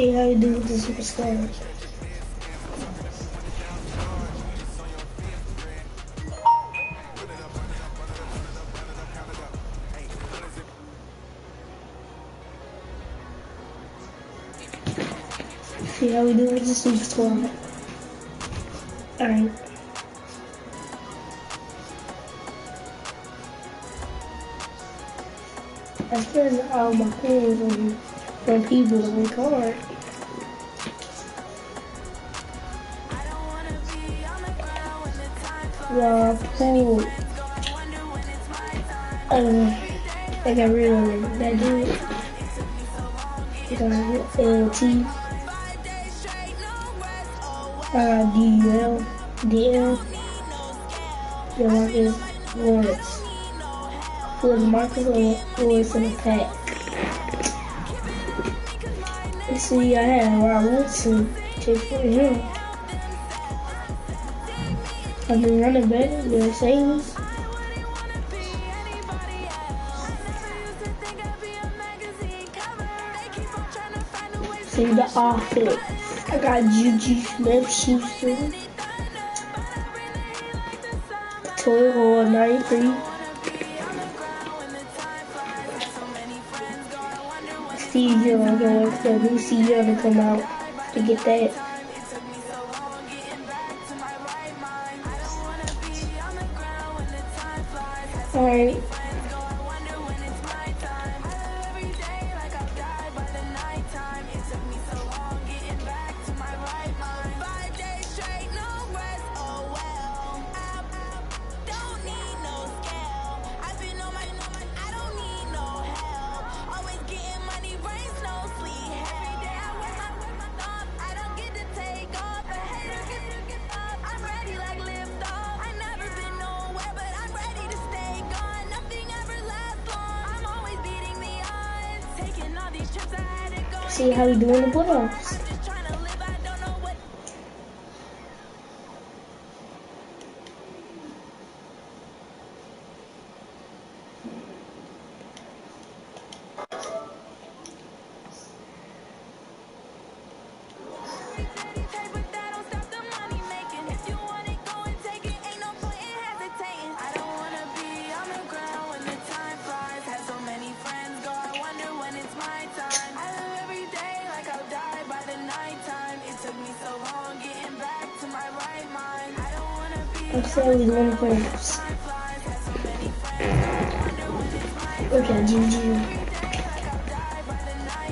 See how you do with the superstar. See how we do with the super squad. Alright. I spent all my coins on people on the card. Well, I pulled. I got rid of that dude. I got LT. DL. DeMarcus Lawrence. Put Marcus Lawrence in the pack. Let's see, I had Rob Woodson take for him. I've been running back with savings. See the offense. I got Juju Smith-Schuster. Toy Hall 93. Steve Young going for new Steve Young to come out to get that. Alright. See how we do in the playoffs. I'm saying we won the playoffs. Look at Juju.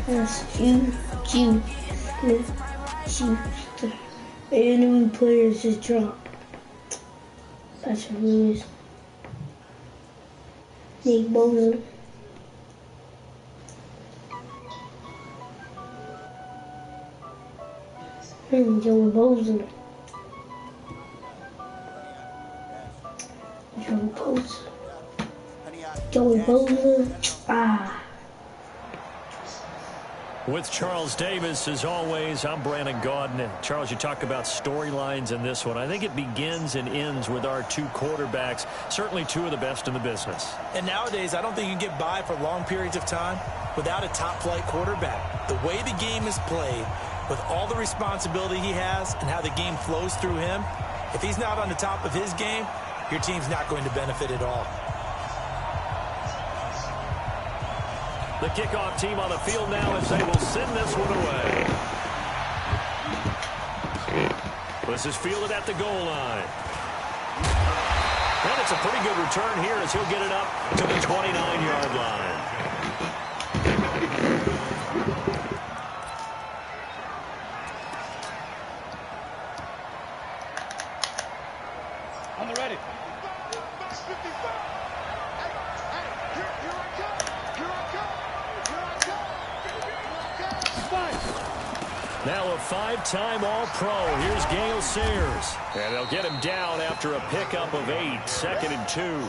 That's Juju Smith-Schuster. And new players just dropped. That's what it is. Nick Bosa. Joey Bosa. Joey Bosa. With Charles Davis, as always, I'm Brandon Gaudin. And Charles, you talk about storylines in this one. I think it begins and ends with our two quarterbacks, certainly two of the best in the business. And nowadays, I don't think you can get by for long periods of time without a top-flight quarterback. The way the game is played, with all the responsibility he has and how the game flows through him, if he's not on the top of his game, your team's not going to benefit at all. The kickoff team on the field now as they will send this one away. This is fielded at the goal line. And it's a pretty good return here as he'll get it up to the 29-yard line. On the ready. Now a five-time All-Pro. Here's Gale Sayers. And they'll get him down after a pickup of 8, 2nd and 2.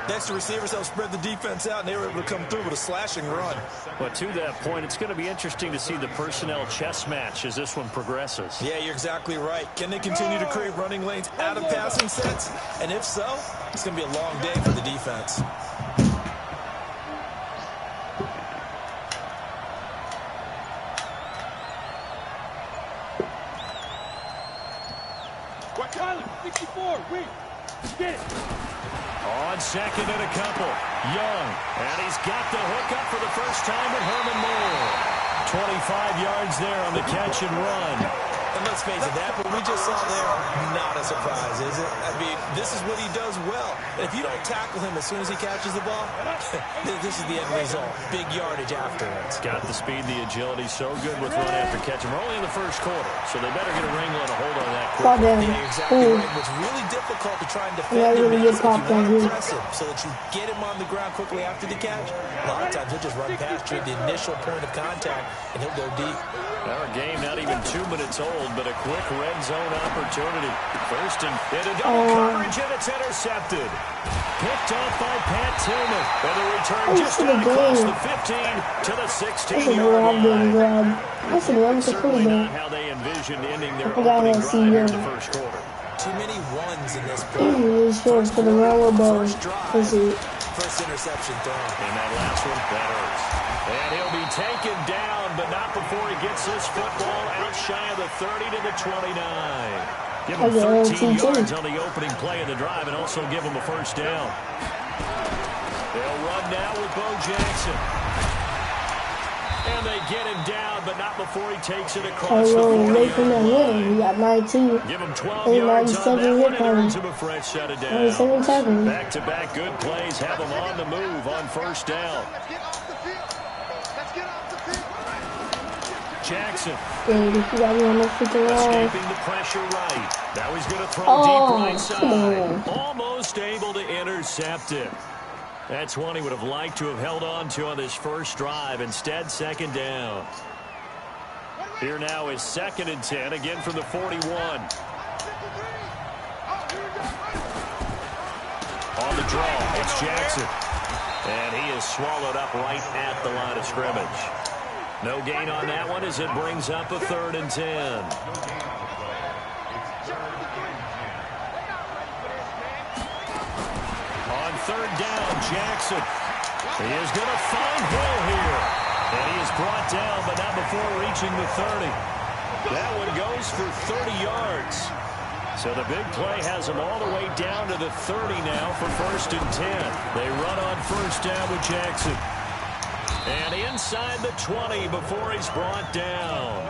Next, the receivers helped spread the defense out, and they were able to come through with a slashing run. But to that point, it's going to be interesting to see the personnel chess match as this one progresses. Yeah, you're exactly right. Can they continue to create running lanes out of passing sets? And if so, it's going to be a long day for the defense. Tyler, 64, wait. Get it. On second and a couple. Young. And he's got the hook up for the first time with Herman Moore. 25 yards there on the catch and run. And let's face it, that what we just saw there, not a surprise, is it? I mean, this is what he does well. And if you don't tackle him as soon as he catches the ball, this is the end result. Big yardage afterwards. Got the speed, the agility, so good with run after catch. And we're only in the first quarter, so they better get a wrangle and a hold on that quick. Yeah, exactly right. It's really difficult to try and defend him if you want to press him so that you get him on the ground quickly after the catch. A lot of times he'll just run past you at the initial point of contact, and he'll go deep. Our game not even 2 minutes old, but a quick red zone opportunity. First and into double coverage, and it's intercepted. Picked off by Pat Tillman. And the return just across the 15 to the 16-yard line. Certainly not how they envisioned ending their opening drive here in the first quarter. Too many ones in this play. For the first drive, first interception thrown. And that last one, that hurts. And he'll be taken down, but not before he gets this football out shy of the 30 to the 29. Give him 13 yards on the opening play of the drive and also give him a first down. They'll run now with Bo Jackson. And they get him down, but not before he takes it across the 40-yard line. We got 19. Give him 12 yards on that one and earns him a fresh set of downs. Back-to-back good plays have him on the move on first down. Jackson. Escaping the pressure right. Now he's going to throw deep right side. Almost able to intercept it. That's one he would have liked to have held on to on this first drive. Instead, second down. Here now is 2nd and 10, again from the 41. On the draw, it's Jackson. And he is swallowed up right at the line of scrimmage. No gain on that one as it brings up a 3rd and 10. On 3rd down, Jackson. He is going to find Hill here. And he is brought down, but not before reaching the 30. That one goes for 30 yards. So the big play has him all the way down to the 30 now for 1st and 10. They run on 1st down with Jackson. And inside the 20 before he's brought down.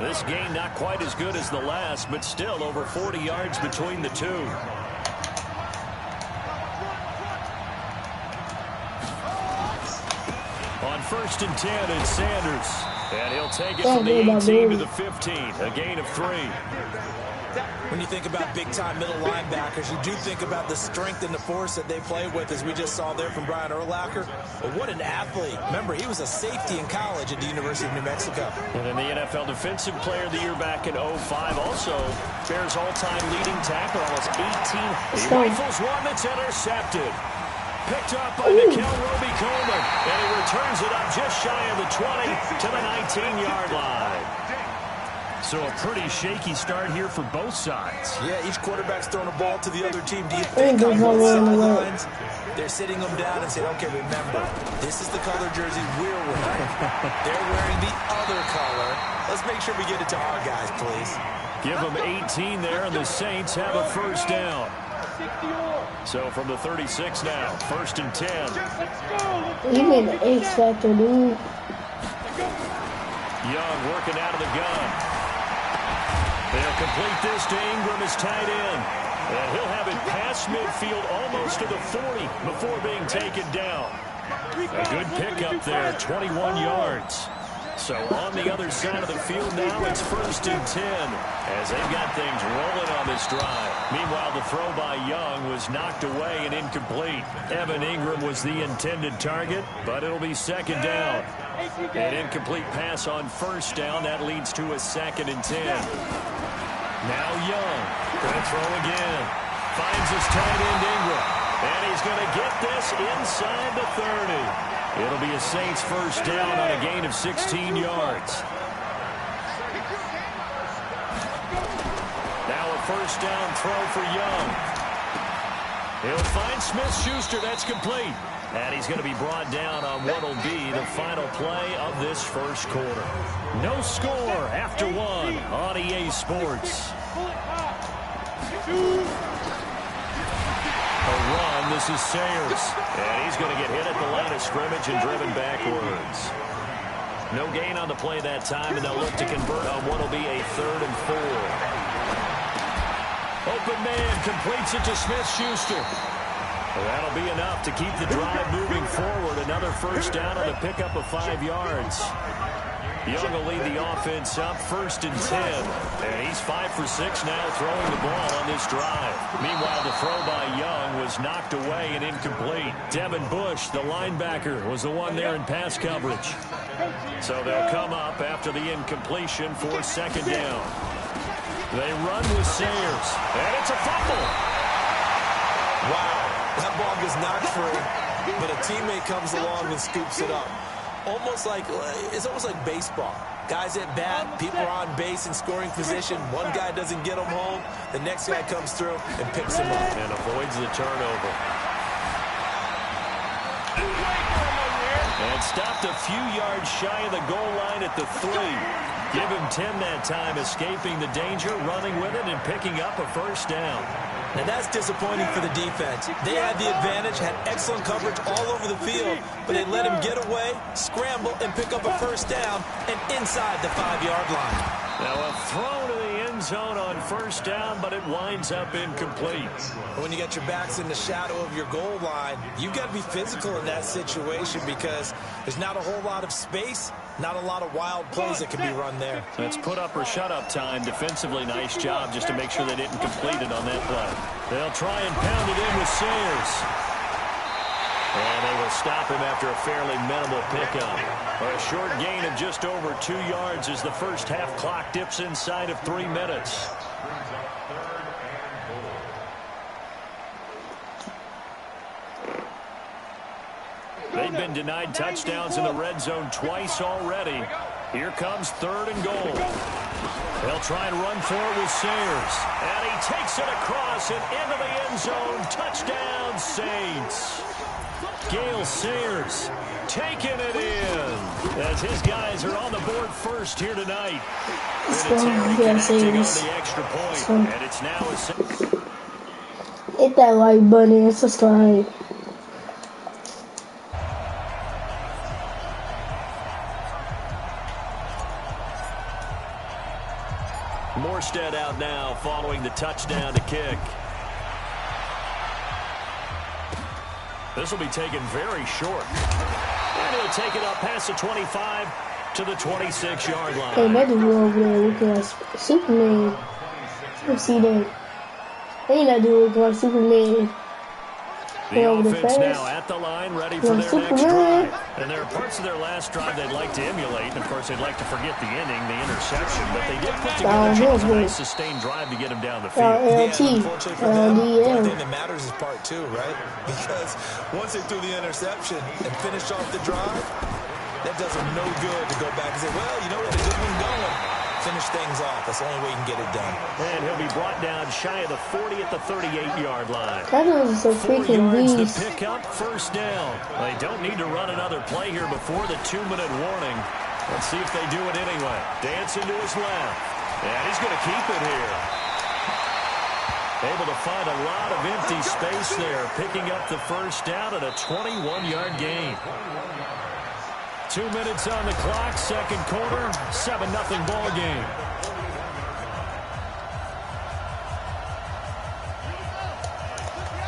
This game not quite as good as the last, but still over 40 yards between the two. On 1st and 10, it's Sanders. And he'll take it from the 18 to the 15, a gain of 3. When you think about big-time middle linebackers, you do think about the strength and the force that they play with, as we just saw there from Brian Urlacher. But what an athlete. Remember, he was a safety in college at the University of New Mexico. And in the NFL Defensive Player of the Year back in 05, also Bears all-time leading tackle, almost 18. He rifles one that's intercepted. Picked up by Nickel Roby-Coleman. And he returns it up just shy of the 20 to the 19-yard line. So a pretty shaky start here for both sides. Yeah, each quarterback's throwing a ball to the other team. Do you think on both sidelines they're sitting them down and saying, okay, remember, this is the color jersey we're wearing. They're wearing the other color. Let's make sure we get it to our guys, please. Give them 18 there, and the Saints have a first down. So from the 36 now, 1st and 10. You made the X factor, dude. Young working out of the gun. They'll complete this to Ingram as tight end. And he'll have it past midfield almost to the 40 before being taken down. A good pickup there, 21 yards. So on the other side of the field now, it's 1st and 10 as they've got things rolling on this drive. Meanwhile, the throw by Young was knocked away and incomplete. Evan Ingram was the intended target, but it'll be 2nd down. An incomplete pass on 1st down. That leads to a 2nd and 10. Now Young, going to throw again. Finds his tight end Ingram. And he's going to get this inside the 30. It'll be a Saints first down on a gain of 16 yards. Now a first down throw for Young. He'll find Smith-Schuster. That's complete. And he's going to be brought down on what will be the final play of this first quarter. No score after one on EA Sports. A run. This is Sayers. And he's going to get hit at the line of scrimmage and driven backwards. No gain on the play that time, and they'll look to convert on what will be a 3rd and 4. Open man completes it to Smith-Schuster. Well, that'll be enough to keep the drive moving forward. Another first down on the pickup of 5 yards. Young will lead the offense up 1st and 10. And he's 5 for 6 now throwing the ball on this drive. Meanwhile, the throw by Young was knocked away and incomplete. Devin Bush, the linebacker, was the one there in pass coverage. So they'll come up after the incompletion for 2nd down. They run with Sayers. And it's a fumble. Wow. That ball gets knocked free, but a teammate comes along and scoops it up. It's almost like baseball. Guys at bat, people are on base in scoring position. One guy doesn't get him home. The next guy comes through and picks him up. And avoids the turnover. And stopped a few yards shy of the goal line at the 3. Give him 10 that time, escaping the danger, running with it, and picking up a first down. And that's disappointing for the defense. They had the advantage, had excellent coverage all over the field, but they let him get away, scramble, and pick up a first down, and inside the 5-yard line. Now a throw to the end zone on first down, but it winds up incomplete. When you get your backs in the shadow of your goal line, you've got to be physical in that situation because there's not a whole lot of space. Not a lot of wild plays that can be run there. That's put up or shut up time. Defensively, nice job just to make sure they didn't complete it on that play. They'll try and pound it in with Sayers. And they will stop him after a fairly minimal pickup. A short gain of just over 2 yards as the first half clock dips inside of 3 minutes. They've been denied touchdowns in the red zone twice already. Here comes 3rd and goal. They'll try and run for it with Sayers. And he takes it across and into the end zone. Touchdown, Saints. Gale Sayers taking it in as his guys are on the board first here tonight. And it's now a... Hit that like button and subscribe. Morstead out now following the touchdown to kick. This will be taken very short. And he'll take it up past the 25 to the 26-yard line. Hey, that dude over there looking like Superman. You see that? Ain't that dude looking like Superman? The offense now at the line, ready for their next drive. And there are parts of their last drive they'd like to emulate. And, of course, they'd like to forget the inning, the interception. But they did put together a nice sustained drive to get him down the field. Unfortunately for them, the only thing that matters is part 2, right? Because once they threw the interception and finished off the drive, that does them no good to go back and say, well, you know what, a good one going. Finish things off. That's the only way you can get it done. And he'll be brought down shy of the 40 at the 38-yard line. That was a freaking 4 yards beast. to pick up, first down. They don't need to run another play here before the 2-minute warning. Let's see if they do it anyway. Dancing to his left. And he's going to keep it here. Able to find a lot of empty space there, picking up the first down at a 21-yard gain. 2 minutes on the clock, second quarter, 7-0 ball game.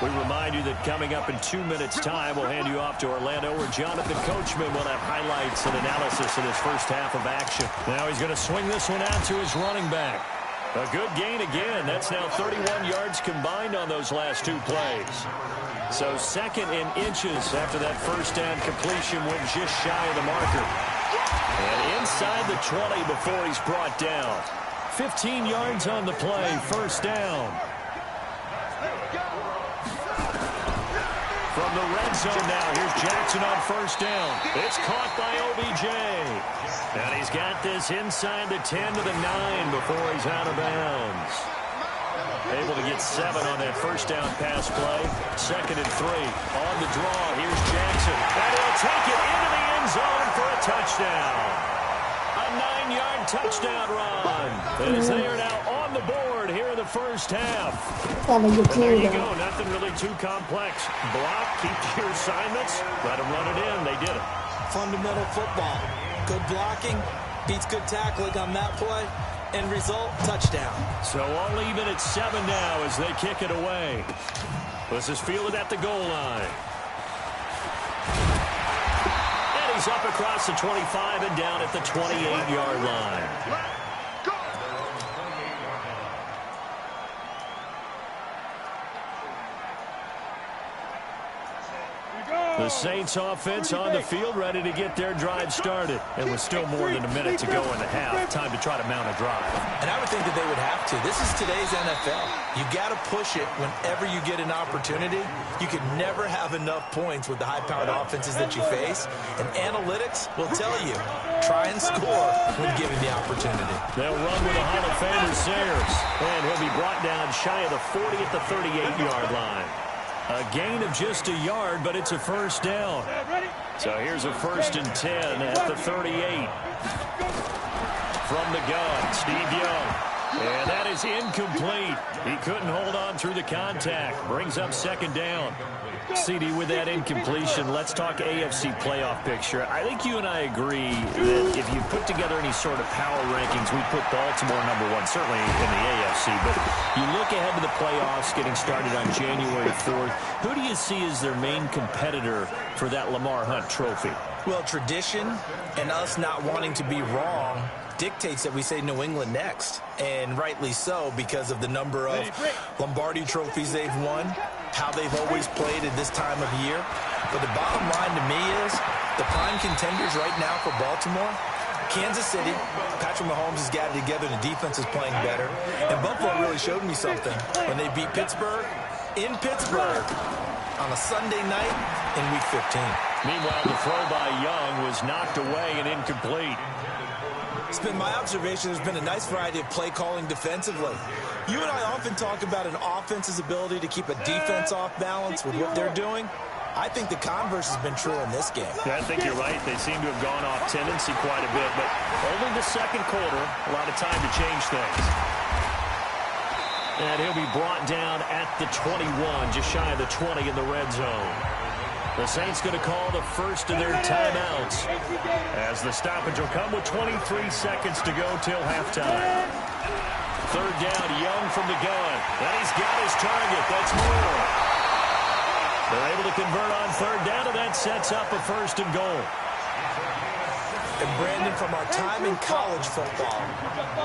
We remind you that coming up in 2 minutes' time, we'll hand you off to Orlando, where Jonathan Coachman will have highlights and analysis of his first half of action. Now he's going to swing this one out to his running back. A good gain again. That's now 31 yards combined on those last 2 plays. So second in inches after that first down completion went just shy of the marker. And inside the 20 before he's brought down. 15 yards on the play, first down. From the red zone now, here's Jackson on first down. It's caught by OBJ. And he's got this inside the 10 to the 9 before he's out of bounds. Able to get 7 on that first down pass play. Second and 3. On the draw, here's Jackson. And he'll take it into the end zone for a touchdown. A 9-yard touchdown run. As they are now on the board start here in the first half. Gotta get There you cool, go. Nothing really too complex. Block, keep your assignments, let them run it in. They did it. Fundamental football. Good blocking beats good tackling on that play. End result, touchdown. So all even at 7 now as they kick it away. This is fielded at the goal line. And he's up across the 25 and down at the 28-yard line. The Saints offense on the field, ready to get their drive started. And with still more than a minute to go in the half, time to try to mount a drive. And I would think that they would have to. This is today's NFL. You got to push it whenever you get an opportunity. You can never have enough points with the high-powered offenses that you face. And analytics will tell you, try and score when given the opportunity. They'll run with a Hall of Famer, Sayers. And he'll be brought down shy of the 40 at the 38-yard line. A gain of just a yard, but it's a first down. So here's a 1st and 10 at the 38. From the gun, Steve Young. And that is incomplete. He couldn't hold on through the contact. Brings up 2nd down. CD, with that incompletion, let's talk AFC playoff picture. I think you and I agree that if you put together any sort of power rankings, we'd put Baltimore #1, certainly in the AFC. But you look ahead to the playoffs getting started on January 4th. Who do you see as their main competitor for that Lamar Hunt trophy? Well, tradition and us not wanting to be wrong dictates that we say New England next, and rightly so because of the number of Lombardi trophies they've won, how they've always played at this time of year. But the bottom line to me is the prime contenders right now for Baltimore, Kansas City. Patrick Mahomes has got it together. The defense is playing better. And Buffalo really showed me something when they beat Pittsburgh in Pittsburgh on a Sunday night in Week 15. Meanwhile, the throw by Young was knocked away and incomplete. It's been my observation there's been a nice variety of play calling defensively. You and I often talk about an offense's ability to keep a defense off balance with what they're doing. I think the converse has been true in this game. Yeah, I think you're right. They seem to have gone off tendency quite a bit, but only the 2nd quarter, a lot of time to change things. And he'll be brought down at the 21, just shy of the 20 in the red zone. The Saints going to call the first of their timeouts as the stoppage will come with 23 seconds to go till halftime. 3rd down, Young from the gun. And he's got his target. That's Moore. They're able to convert on 3rd down, and that sets up a 1st and goal. And Brandon, from our time in college football,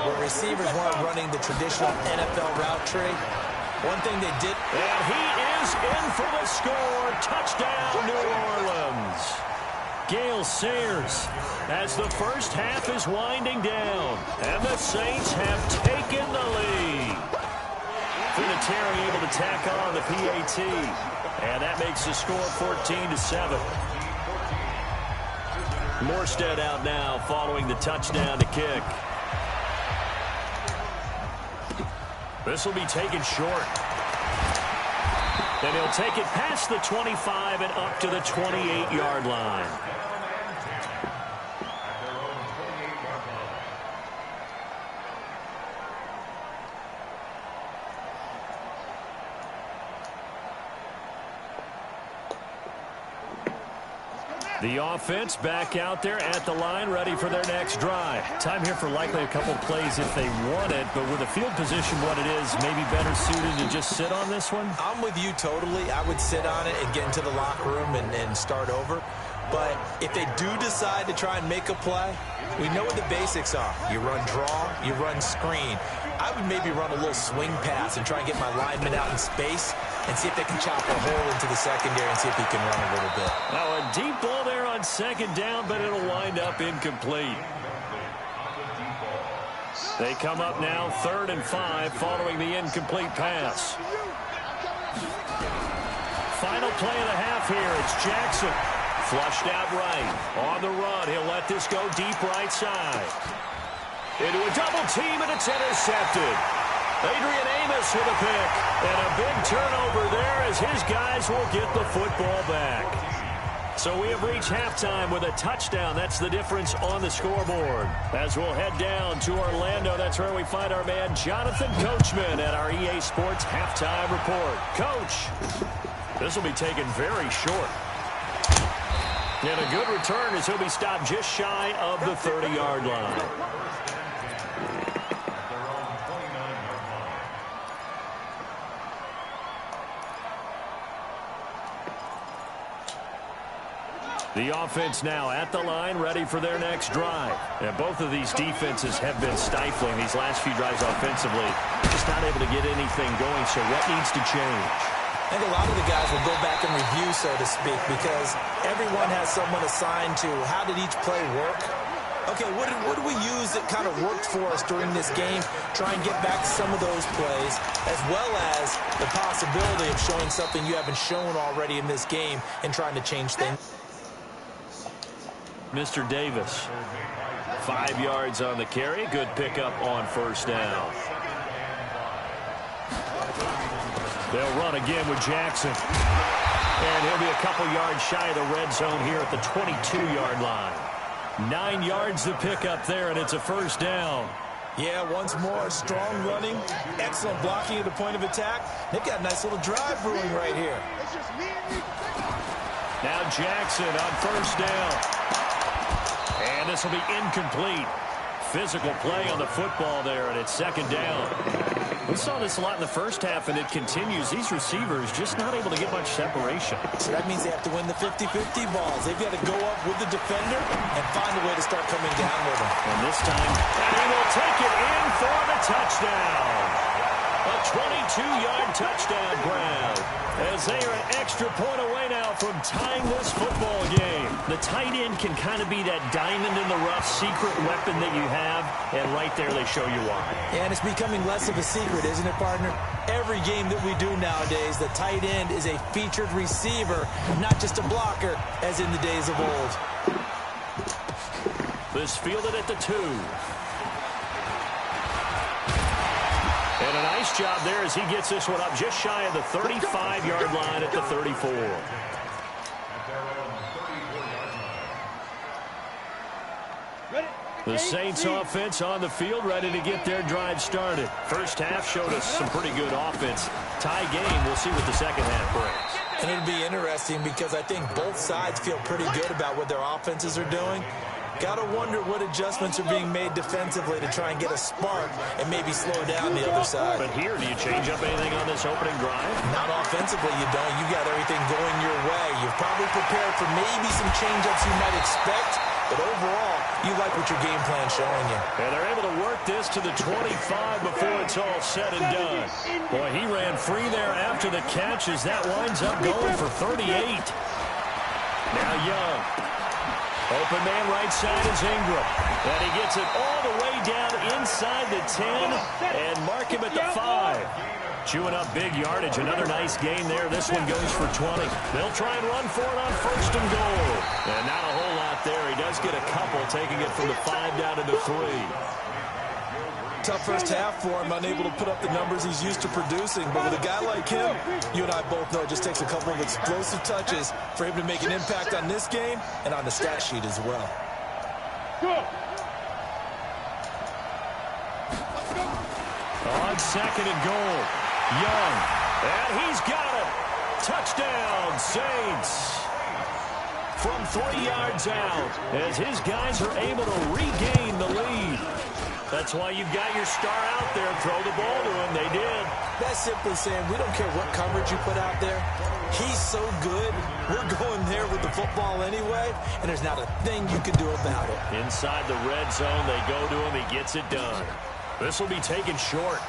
where receivers weren't running the traditional NFL route tree, one thing they did. And he is in for the score. Touchdown, New Orleans. Gale Sayers as the first half is winding down. And the Saints have taken the lead. Vinatieri able to tack on the PAT. And that makes the score 14-7. Morstead out now following the touchdown to kick. This will be taken short. Then he'll take it past the 25 and up to the 28-yard line. The offense back out there at the line, ready for their next drive. Time here for likely a couple plays if they want it, but with the field position what it is, maybe better suited to just sit on this one? I'm with you totally. I would sit on it and get into the locker room and start over. But if they do decide to try and make a play, we know what the basics are. You run draw, you run screen. I would maybe run a little swing pass and try and get my lineman out in space and see if they can chop a hole into the secondary and see if he can run a little bit. Now a deep ball there on 2nd down, but it'll wind up incomplete. They come up now 3rd and 5 following the incomplete pass. Final play of the half here. It's Jackson. Flushed out right. On the run. He'll let this go deep right side. Into a double team, and it's intercepted. Adrian Amos with a pick. And a big turnover there as his guys will get the football back. So we have reached halftime with a touchdown. That's the difference on the scoreboard. As we'll head down to Orlando, that's where we find our man Jonathan Coachman at our EA Sports Halftime Report. Coach, this will be taken very short. And a good return as he'll be stopped just shy of the 30-yard line. The offense now at the line, ready for their next drive. And both of these defenses have been stifling these last few drives offensively. Just not able to get anything going, so what needs to change? I think a lot of the guys will go back and review, so to speak, because everyone has someone assigned to how did each play work. Okay, what did we use that kind of worked for us during this game? Try and get back to some of those plays, as well as the possibility of showing something you haven't shown already in this game and trying to change things. Mr. Davis, 5 yards on the carry. Good pickup on first down. They'll run again with Jackson. And he'll be a couple yards shy of the red zone here at the 22-yard line. 9 yards to pick up there, and it's a first down. Yeah, once more, strong running, excellent blocking at the point of attack. They've got a nice little drive brewing right here. Now Jackson on first down. And this will be incomplete. Physical play on the football there, and it's second down. We saw this a lot in the first half, and it continues. These receivers just not able to get much separation. So that means they have to win the 50-50 balls. They've got to go up with the defender and find a way to start coming down with them. And this time, he will take it in for the touchdown. A 22-yard touchdown grab. As they are an extra point away now from tying this football game. The tight end can kind of be that diamond in the rough secret weapon that you have, and right there they show you why. And it's becoming less of a secret, isn't it, partner? Every game that we do nowadays, the tight end is a featured receiver, not just a blocker, as in the days of old. This fielded at the 2. And a nice job there as he gets this one up just shy of the 35-yard line at the 34. The Saints offense on the field, ready to get their drive started. First half showed us some pretty good offense. Tie game, we'll see what the second half brings. And it'll be interesting because I think both sides feel pretty good about what their offenses are doing. Got to wonder what adjustments are being made defensively to try and get a spark and maybe slow down the other side. But here, do you change up anything on this opening drive? Not offensively, you don't. You got everything going your way. You've probably prepared for maybe some change-ups you might expect, but overall, you like what your game plan's showing you. And they're able to work this to the 25 before it's all said and done. Boy, he ran free there after the catch as that winds up going for 38. Now Young. Open man right side is Ingram. And he gets it all the way down inside the 10 and mark him at the 5. Chewing up big yardage. Another nice gain there. This one goes for 20. They'll try and run for it on first and goal. And not a whole lot there. He does get a couple, taking it from the 5 down to the 3. Tough first half for him, unable to put up the numbers he's used to producing. But with a guy like him, you and I both know it just takes a couple of explosive touches for him to make an impact on this game and on the stat sheet as well. On second and goal, Young. And he's got it. Touchdown, Saints. From 3 yards out, as his guys are able to regain the lead. That's why you've got your star out there. Throw the ball to him. They did. That's simply saying we don't care what coverage you put out there. He's so good. We're going there with the football anyway, and there's not a thing you can do about it. Inside the red zone, they go to him. He gets it done. This will be taken short.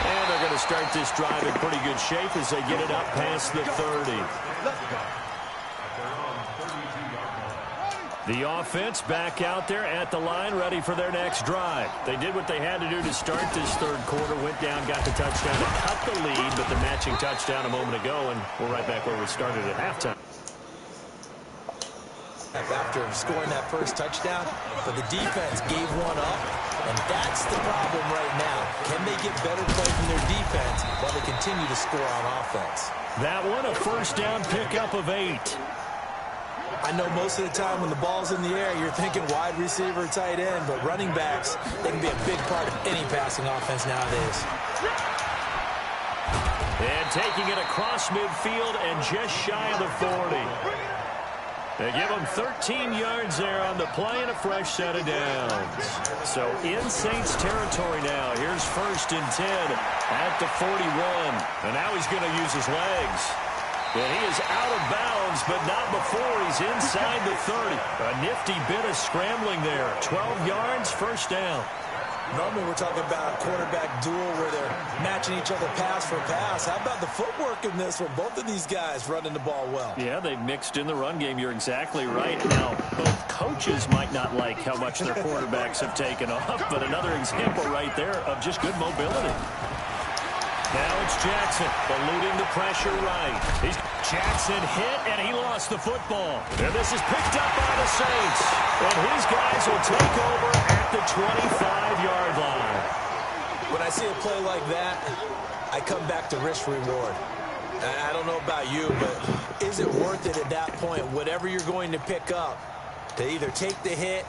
And they're going to start this drive in pretty good shape as they get it up past the 30. The offense back out there at the line, ready for their next drive. They did what they had to do to start this third quarter, went down, got the touchdown to cut the lead, but the matching touchdown a moment ago, and we're right back where we started at halftime. After scoring that first touchdown, but the defense gave one up. And that's the problem right now. Can they get better play from their defense while they continue to score on offense? That one, a first down pickup of 8. I know most of the time when the ball's in the air, you're thinking wide receiver, tight end, but running backs, they can be a big part of any passing offense nowadays. And taking it across midfield and just shy of the 40. They give them 13 yards there on the play and a fresh set of downs. So in Saints territory now. Here's 1st and 10 at the 41. And now he's going to use his legs. And he is out of bounds, but not before he's inside the 30. A nifty bit of scrambling there. 12 yards, first down. Normally we're talking about a quarterback duel where they're matching each other pass for pass. How about the footwork in this one? Both of these guys running the ball well. Yeah, they've mixed in the run game. You're exactly right. Now, both coaches might not like how much their quarterbacks have taken off, but another example right there of just good mobility. Now it's Jackson eluding the pressure right. Jackson hit, and he lost the football. And this is picked up by the Saints. And his guys will take over at the 25-yard line. When I see a play like that, I come back to risk-reward. I don't know about you, but is it worth it at that point, whatever you're going to pick up, to either take the hit,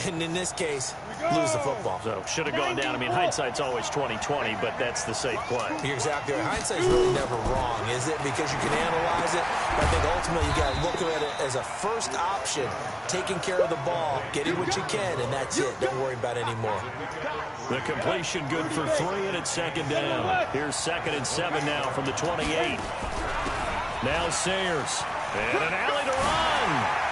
and in this case, lose the football? So should have gone down. I mean, hindsight's always 20/20, but that's the safe play. You're exactly right. Hindsight's really never wrong, is it? Because you can analyze it, but I think ultimately you got to look at it as a first option, taking care of the ball, getting what you can, and that's it. Don't worry about it anymore. The completion good for 3, and it's 2nd down. Here's 2nd and 7 now from the 28. Now Sayers, and an alley to run.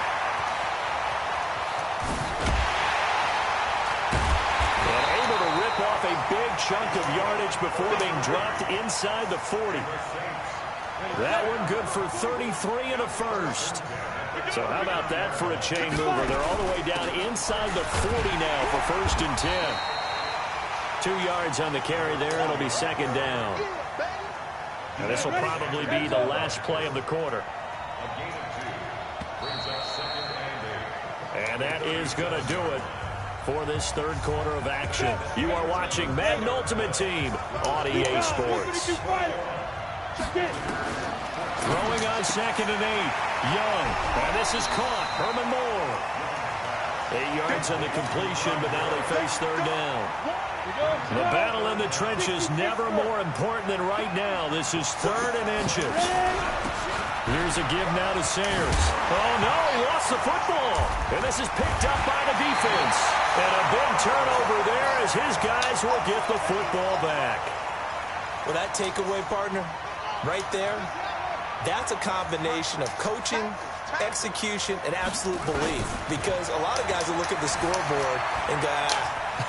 Off a big chunk of yardage before being dropped inside the 40. That one good for 33 and a first. So how about that for a chain mover? They're all the way down inside the 40 now for 1st and 10. 2 yards on the carry there. It'll be 2nd down. Now this will probably be the last play of the quarter. And that is going to do it for this 3rd quarter of action. You are watching Madden Ultimate Team on EA Sports. Throwing on 2nd and 8. Young. And this is caught. Herman Moore. 8 yards on the completion, but now they face 3rd down. The battle in the trenches never more important than right now. This is 3rd and inches. Here's a give now to Sayers. Oh, no, he lost the football. And this is picked up by the defense. And a big turnover there as his guys will get the football back. Well, that takeaway, partner, right there, that's a combination of coaching, execution, and absolute belief. Because a lot of guys will look at the scoreboard and go,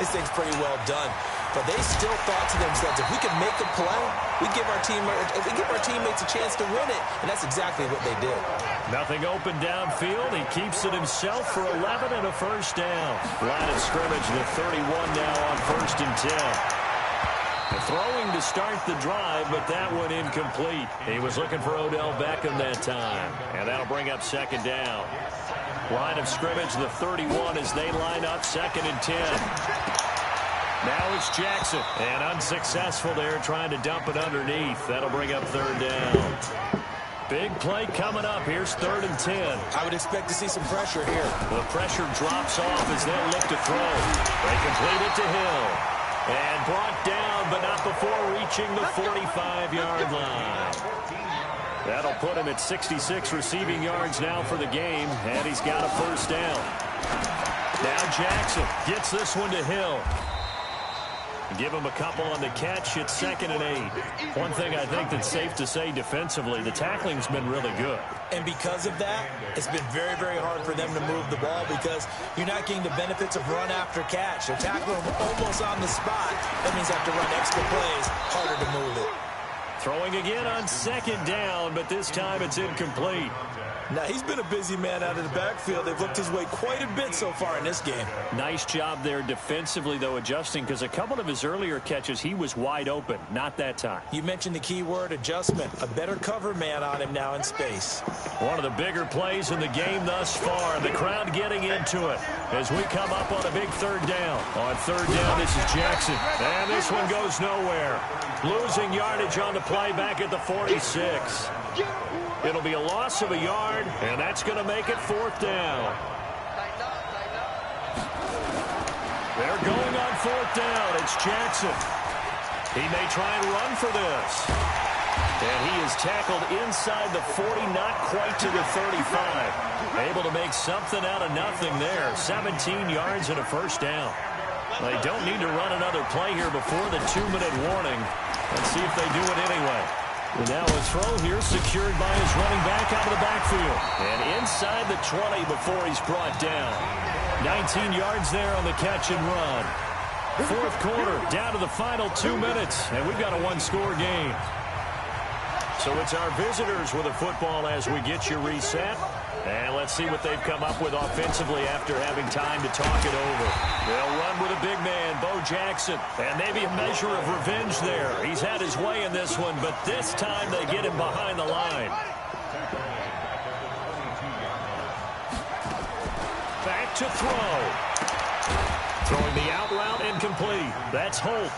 this thing's pretty well done. But they still thought to themselves, if we can make a play, we give our teammates a chance to win it. And that's exactly what they did. Nothing open downfield. He keeps it himself for 11 and a first down. Line of scrimmage, the 31 now on 1st and 10. Throwing to start the drive, but that one incomplete. He was looking for Odell Beckham that time. And that'll bring up 2nd down. Line of scrimmage, the 31 as they line up 2nd and 10. Now it's Jackson, and unsuccessful there trying to dump it underneath. That'll bring up 3rd down. Big play coming up. Here's 3rd and 10. I would expect to see some pressure here. The pressure drops off as they'll look to throw. They complete it to Hill. And brought down, but not before reaching the 45-yard line. That'll put him at 66 receiving yards now for the game, and he's got a first down. Now Jackson gets this one to Hill. Give him a couple on the catch. It's 2nd and 8. One thing I think that's safe to say defensively, the tackling's been really good. And because of that, it's been very, very hard for them to move the ball because you're not getting the benefits of run after catch. They're tackling almost on the spot. That means they have to run extra plays, harder to move it. Throwing again on 2nd down, but this time it's incomplete. Now, he's been a busy man out of the backfield. They've looked his way quite a bit so far in this game. Nice job there defensively, though, adjusting, because a couple of his earlier catches, he was wide open. Not that time. You mentioned the key word, adjustment. A better cover man on him now in space. One of the bigger plays in the game thus far. The crowd getting into it as we come up on a big third down. On third down, this is Jackson. And this one goes nowhere. Losing yardage on the play back at the 46. It'll be a loss of a yard, and that's going to make it fourth down. They're going on fourth down. It's Jackson. He may try and run for this. And he is tackled inside the 40, not quite to the 35. Able to make something out of nothing there. 17 yards and a first down. They don't need to run another play here before the 2-minute warning. Let's see if they do it anyway. And now a throw here secured by his running back out of the backfield. And inside the 20 before he's brought down. 19 yards there on the catch and run. Fourth quarter, down to the final 2 minutes. And we've got a one-score game. So it's our visitors with a football as we get you reset. And let's see what they've come up with offensively after having time to talk it over. They'll run with a big man, Bo Jackson. And maybe a measure of revenge there. He's had his way in this one, but this time they get him behind the line. Back to throw. Throwing the out route incomplete. That's Holt.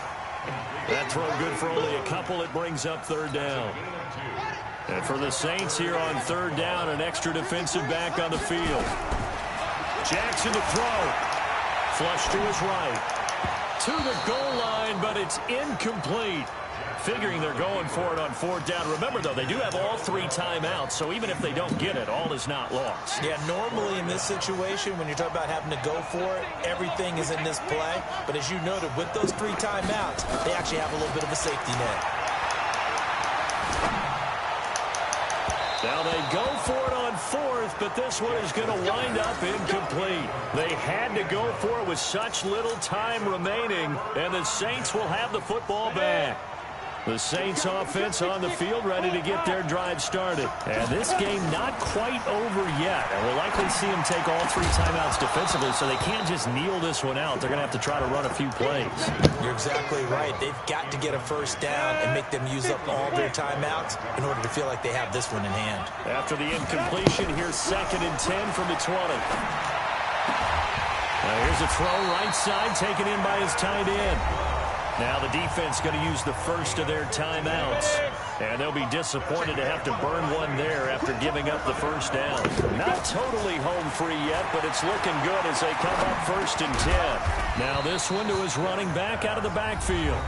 That throw good for only a couple. It brings up third down. And for the Saints here on third down, an extra defensive back on the field. Jackson to throw. Flush to his right. To the goal line, but it's incomplete. Figuring they're going for it on fourth down. Remember, though, they do have all 3 timeouts, so even if they don't get it, all is not lost. Yeah, normally in this situation, when you're talking about having to go for it, everything is in this play. But as you noted, with those 3 timeouts, they actually have a little bit of a safety net. Now they go for it on fourth, but this one is going to wind up incomplete. They had to go for it with such little time remaining, and the Saints will have the football back. The Saints offense on the field ready to get their drive started. And this game not quite over yet. And we'll likely see them take all 3 timeouts defensively, so they can't just kneel this one out. They're going to have to try to run a few plays. You're exactly right. They've got to get a first down and make them use up all their timeouts in order to feel like they have this one in hand. After the incompletion, here's 2nd and 10 from the 20. Now here's a throw right side taken in by his tight end. Now the defense going to use the first of their timeouts. And they'll be disappointed to have to burn one there after giving up the first down. Not totally home free yet, but it's looking good as they come up 1st and 10. Now this one to his running back out of the backfield.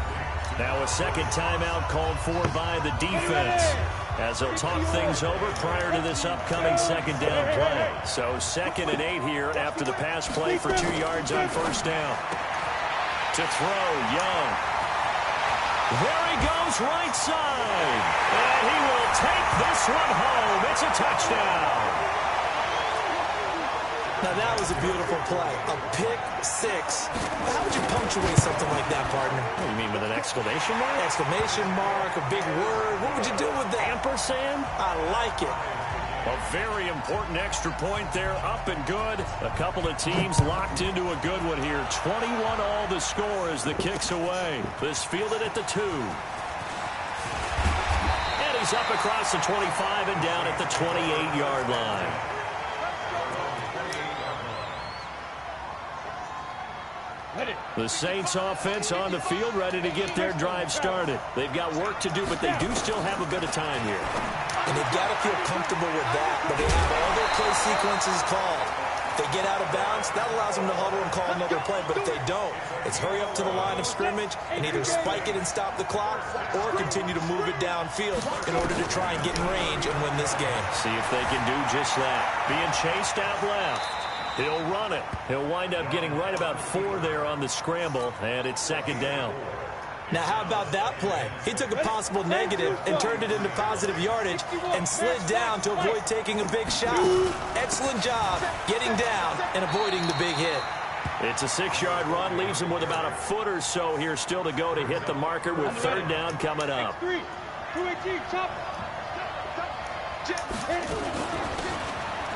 Now a second timeout called for by the defense, as they'll talk things over prior to this upcoming second down play. So 2nd and 8 here after the pass play for 2 yards on first down. To throw, Young. There he goes, right side. And he will take this one home. It's a touchdown. Now that was a beautiful play. A pick 6. How would you punctuate something like that, partner? What do you mean, with an exclamation mark? Exclamation mark, a big word. What would you do with that? Ampersand? I like it. A very important extra point there, up and good. A couple of teams locked into a good one here. 21 all the score as the kick's away. This fielded at the 2. And he's up across the 25 and down at the 28-yard line. The Saints offense on the field ready to get their drive started. They've got work to do, but they do still have a bit of time here. And they've got to feel comfortable with that, but they have all their play sequences called. If they get out of bounds, that allows them to huddle and call another play, but if they don't, it's hurry up to the line of scrimmage and either spike it and stop the clock or continue to move it downfield in order to try and get in range and win this game. See if they can do just that. Being chased out left. He'll run it. He'll wind up getting right about 4 there on the scramble, and it's 2nd down. Now, how about that play? He took a possible negative and turned it into positive yardage and slid down to avoid taking a big shot. Excellent job getting down and avoiding the big hit. It's a 6-yard run, leaves him with about a foot or so here still to go to hit the marker with 3rd down coming up.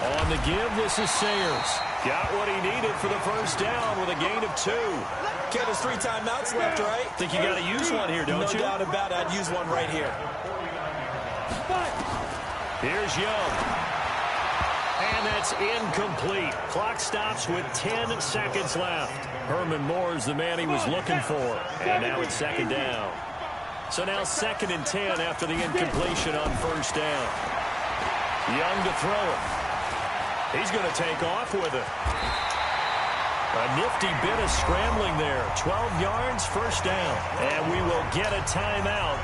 On the give, this is Sayers. Got what he needed for the first down with a gain of 2. Ken, there's 3 timeouts left, right? Think you got to use one here, don't you? No doubt about it. I'd use one right here. Here's Young. And that's incomplete. Clock stops with 10 seconds left. Herman Moore's the man he was looking for. And now it's second down. So now 2nd and 10 after the incompletion on first down. Young to throw it. He's going to take off with it. A nifty bit of scrambling there. 12 yards, first down. And we will get a timeout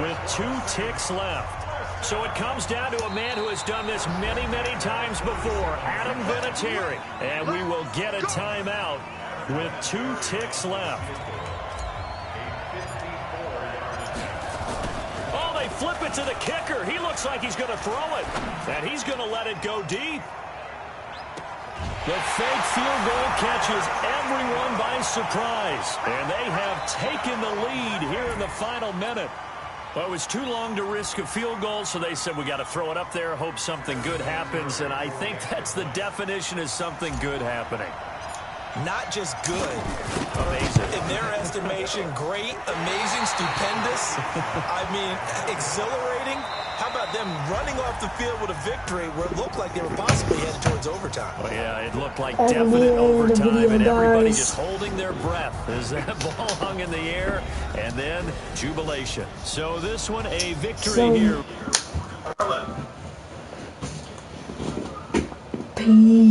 with 2 ticks left. So it comes down to a man who has done this many, many times before, Adam Vinatieri. And we will get a timeout with 2 ticks left. Oh, they flip it to the kicker. He looks like he's going to throw it. And he's going to let it go deep. The fake field goal catches everyone by surprise. And they have taken the lead here in the final minute. Well, it was too long to risk a field goal, so they said we got to throw it up there, hope something good happens, and I think that's the definition of something good happening. Not just good. Amazing. In their estimation, great, amazing, stupendous. I mean, exhilarating. How about them running off the field with a victory where it looked like they were possibly headed towards overtime? Well, yeah, it looked like definite overtime, and everybody just holding their breath as that ball hung in the air, and then jubilation. So this one, a victory here. Peace.